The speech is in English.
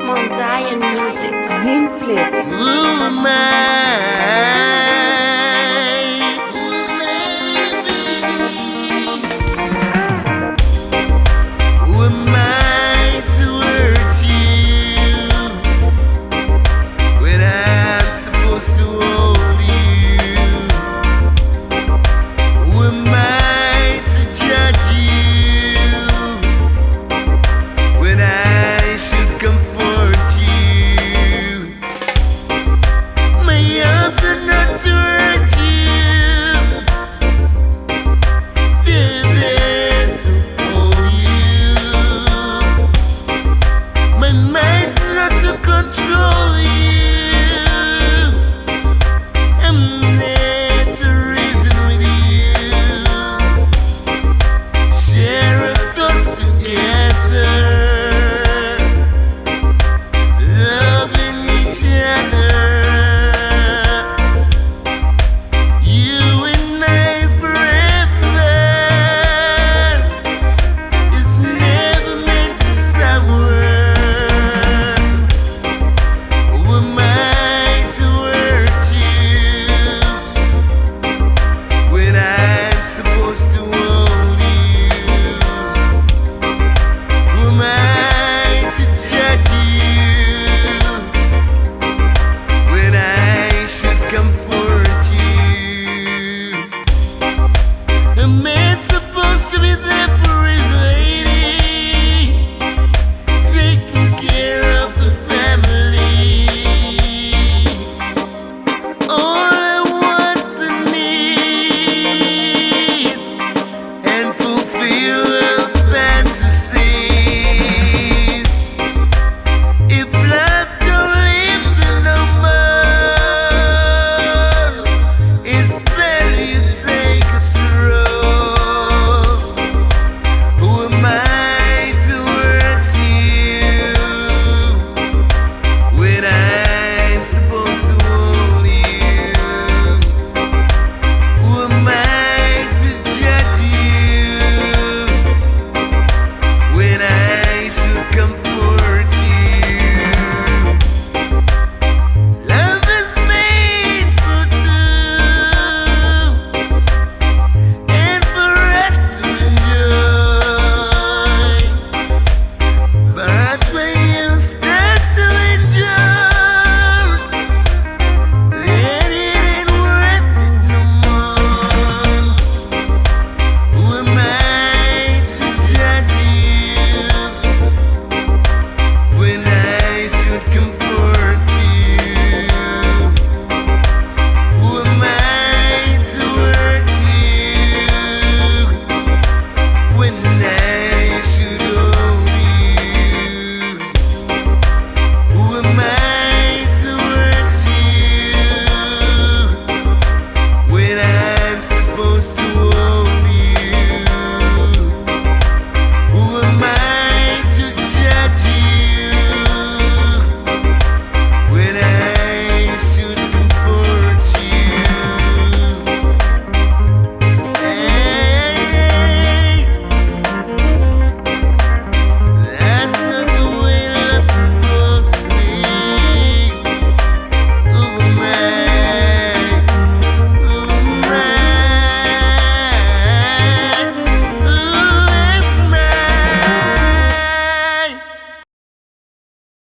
Mount Zion music. Zimflirt. Who am I? Who am I, baby? Who am I to hurt you when I'm supposed to hold you? Who am I to judge you when I should comfort you? My arms are not to hurt you, they're there to hold you. My mind's not to control you.